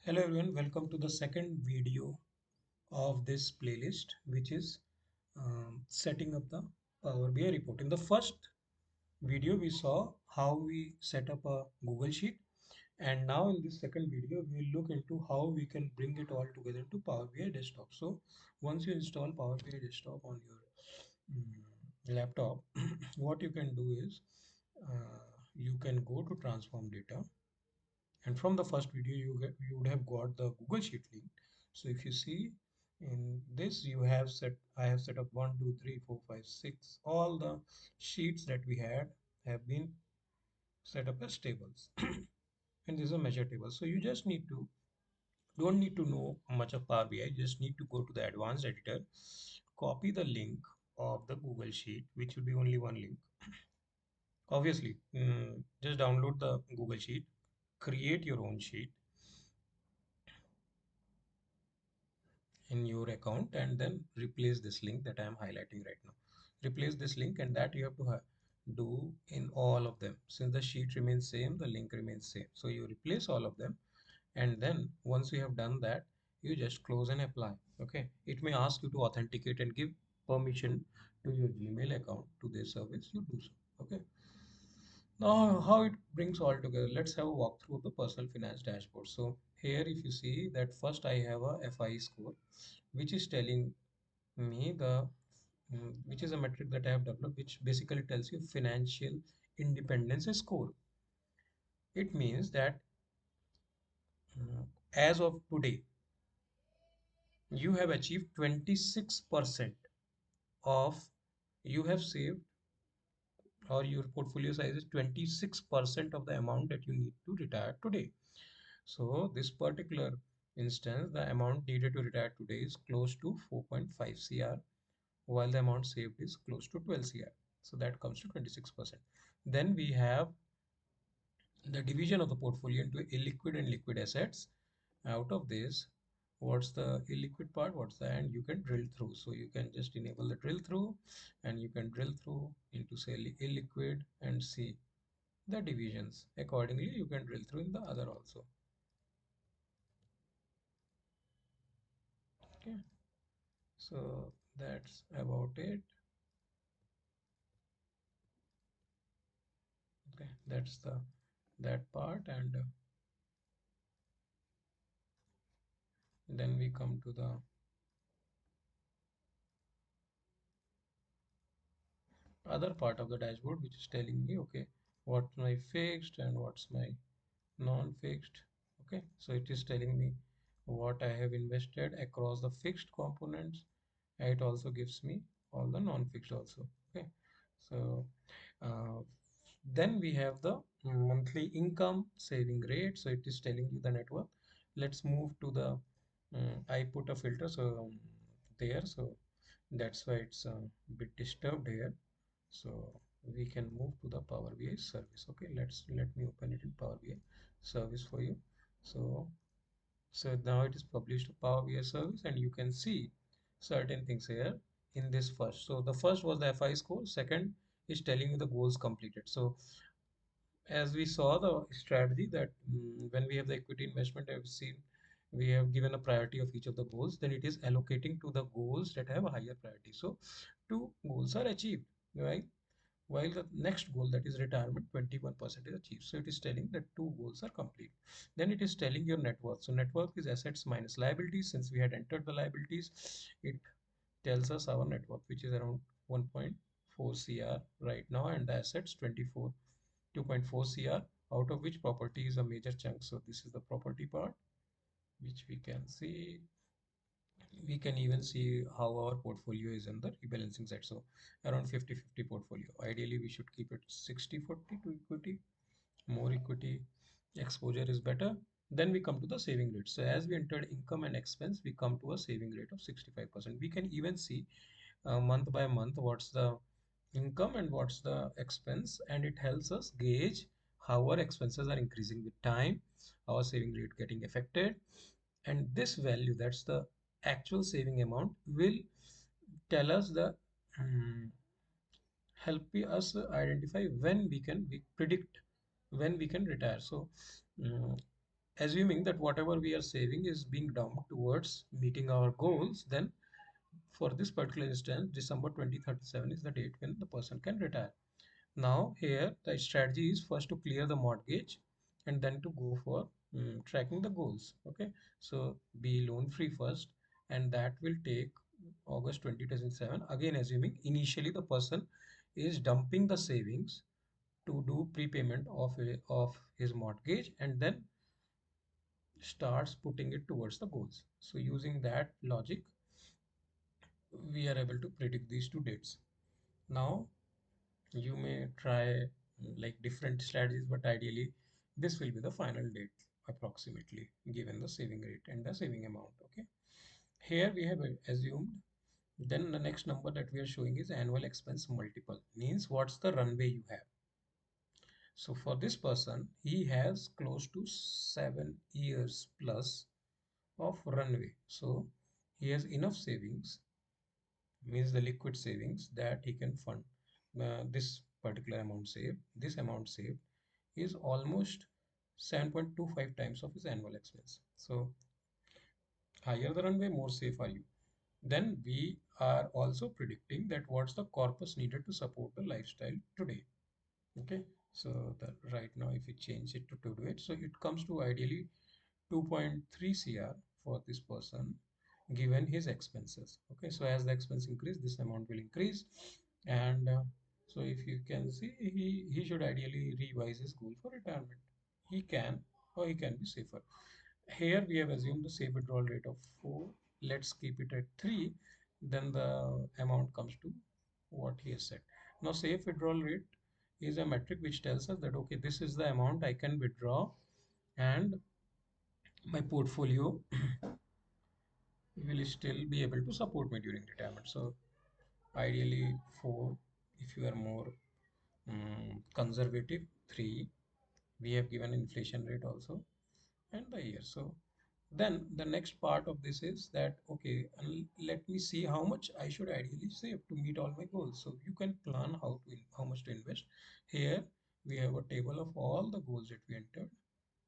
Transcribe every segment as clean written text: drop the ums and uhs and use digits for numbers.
Hello everyone, welcome to the second video of this playlist, which is setting up the Power BI report. In the first video, we saw how we set up a Google Sheet, and now in this second video, we'll look into how we can bring it all together into Power BI Desktop. So once you install Power BI Desktop on your laptop, what you can do is you can go to Transform Data, and from the first video you would have got the Google Sheet link. So if you see in this, I have set up 1 2 3 4 5 6, all the sheets that we had have been set up as tables. And this is a measure table, so you just don't need to know much of Power BI. You just need to go to the advanced editor, copy the link of the Google Sheet, which will be only one link. Obviously, just download the Google Sheet, create your own sheet in your account, and then replace this link that I am highlighting right now. Replace this link, and that you have to do in all of them. Since the sheet remains same, the link remains same. So you replace all of them, and then once you have done that, you just close and apply. Okay, it may ask you to authenticate and give permission to your Gmail account to this service. You do so. Okay. Now, how it brings all together, let's have a walkthrough of the personal finance dashboard. So here, if you see that first I have a FI score, which is telling me which is a metric that I have developed, which basically tells you financial independence score. It means that as of today, you have achieved 26% of, you have saved, or your portfolio size is 26% of the amount that you need to retire today. So this particular instance, the amount needed to retire today is close to 4.5 CR, while the amount saved is close to 12 CR. So that comes to 26%. Then we have the division of the portfolio into illiquid and liquid assets. Out of this, what's the illiquid part, what's the, and you can drill through. So you can just enable the drill through, and you can drill through into say illiquid and see the divisions. Accordingly, you can drill through in the other also. Okay, so that's about it. Okay, that's that part, and then we come to the other part of the dashboard, which is telling me, okay, what's my fixed and what's my non-fixed. Okay, so it is telling me what I have invested across the fixed components. It also gives me all the non-fixed also. Okay, so uh, then we have the monthly income saving rate. So it is telling you the net worth. Let's move to the I put a filter so there, so that's why it's a bit disturbed here. So we can move to the Power BI service. Okay, let me open it in Power BI service for you. So now it is published to Power BI service, and you can see certain things here in this first. So the first was the FI score. Second is telling you the goals completed. So as we saw the strategy that when we have the equity investment, I've seen we have given a priority of each of the goals, then it is allocating to the goals that have a higher priority. So two goals are achieved, right? While the next goal, that is retirement, 21% is achieved. So it is telling that two goals are complete. Then it is telling your net worth. So net worth is assets minus liabilities. Since we had entered the liabilities, it tells us our net worth, which is around 1.4 CR right now, and the assets 2.4 CR, out of which property is a major chunk. So this is the property part, which we can see. We can even see how our portfolio is in the rebalancing side. So around 50-50 portfolio. Ideally, we should keep it 60-40 to equity. More equity exposure is better. Then we come to the saving rate. So as we entered income and expense, we come to a saving rate of 65%. We can even see month by month what's the income and what's the expense, and it helps us gauge how our expenses are increasing with time, our saving rate getting affected, and this value, that's the actual saving amount, will tell us the help us identify when we predict when we can retire. So assuming that whatever we are saving is being dumped towards meeting our goals, then for this particular instance, December 2037 is the date when the person can retire. Now, here the strategy is first to clear the mortgage and then to go for tracking the goals. Okay, so be loan free first, and that will take August 2027. Again, assuming initially the person is dumping the savings to do prepayment of his mortgage and then starts putting it towards the goals. So, using that logic, we are able to predict these two dates. Now, you may try like different strategies, but ideally this will be the final date approximately given the saving rate and the saving amount. Okay, here we have assumed. Then the next number that we are showing is annual expense multiple, means what's the runway you have. So for this person, he has close to 7 years plus of runway. So he has enough savings, means the liquid savings, that he can fund this particular amount saved. This amount saved is almost 7.25 times of his annual expense. So higher the runway, more safe are you. Then we are also predicting that what's the corpus needed to support the lifestyle today. Okay, so the right now if we change it to do it, so it comes to ideally 2.3 CR for this person given his expenses. Okay, so as the expense increase, this amount will increase. And so if you can see, he should ideally revise his goal for retirement. He can, or he can be safer. Here we have assumed the safe withdrawal rate of 4. Let's keep it at 3. Then the amount comes to what he has said. Now, safe withdrawal rate is a metric which tells us that, okay, this is the amount I can withdraw and my portfolio will still be able to support me during retirement. So ideally 4, if you are more conservative, 3. We have given inflation rate also and the year. So then the next part of this is that, okay, and let me see how much I should ideally save to meet all my goals. So you can plan how much to invest. Here we have a table of all the goals that we entered.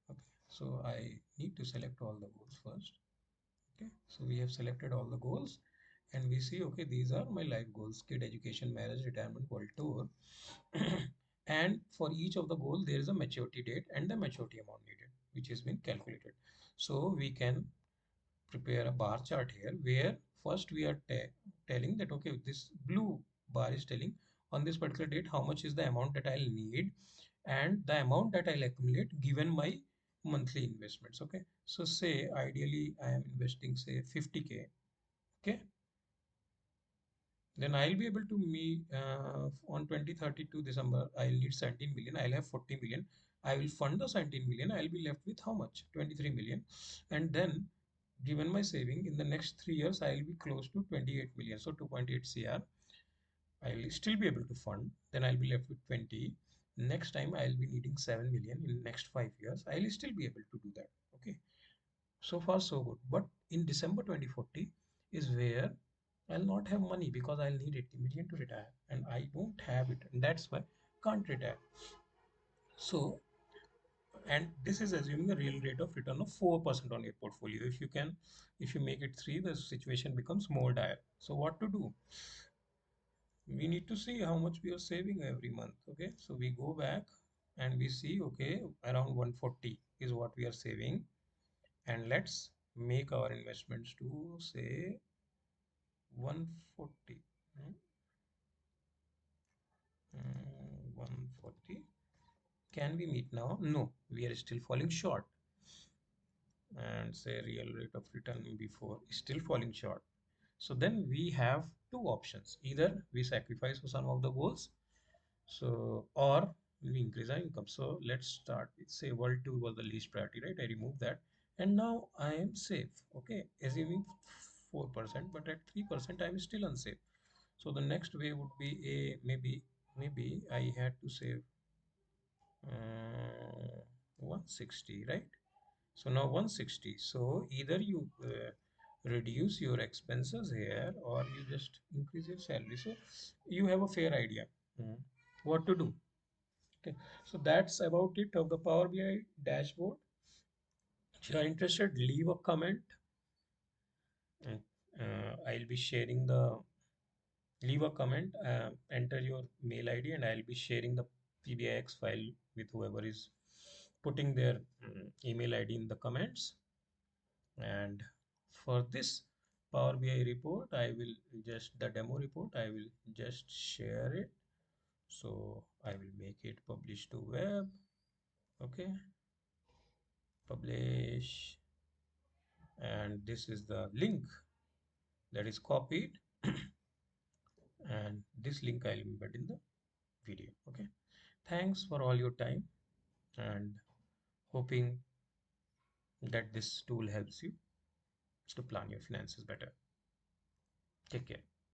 Okay, so I need to select all the goals first. Okay, so we have selected all the goals and we see, okay, these are my life goals: kid education, marriage, retirement, world tour. And for each of the goal there is a maturity date and the maturity amount needed, which has been calculated. So we can prepare a bar chart here where first we are telling that, okay, this blue bar is telling on this particular date how much is the amount that I'll need and the amount that I'll accumulate given my monthly investments. Okay, so say ideally I am investing say 50K. Okay, then I'll be able to meet on 2032 December. I'll need 17 million. I'll have 40 million. I will fund the 17 million. I'll be left with how much? 23 million. And then, given my saving, in the next 3 years, I'll be close to 28 million. So 2.8 CR. I'll still be able to fund. Then I'll be left with 20. Next time, I'll be needing 7 million in next 5 years. I'll still be able to do that. Okay. So far, so good. But in December 2040 is where I'll not have money because I'll need 80 million to retire and I don't have it. And that's why I can't retire. So, and this is assuming a real rate of return of 4% on your portfolio. If you make it 3, the situation becomes more dire. So what to do? We need to see how much we are saving every month. Okay, so we go back and we see, okay, around 140 is what we are saving. And let's make our investments to say 140. 140. Can we meet now? No, we are still falling short. And say real rate of return before is still falling short. So then we have two options. Either we sacrifice for some of the goals, so or we increase our income. So let's start with say world tour was the least priority, right? I remove that. And now I am safe. Okay, assuming 4%, but at 3% I'm still unsafe. So the next way would be a maybe I had to save 160, right? So now 160. So either you reduce your expenses here or you just increase your salary. So you have a fair idea what to do. Okay. So that's about it of the Power BI dashboard. If you are interested, leave a comment, and I'll be sharing the leave a comment, enter your mail ID, and I'll be sharing the PBIX file with whoever is putting their email ID in the comments. And for this Power BI report, I will just the demo report, I will just share it. So I will make it publish to web. Okay, publish, and this is the link that is copied, and this link I'll embed in the video. Okay, thanks for all your time, and hoping that this tool helps you to plan your finances better. Take care.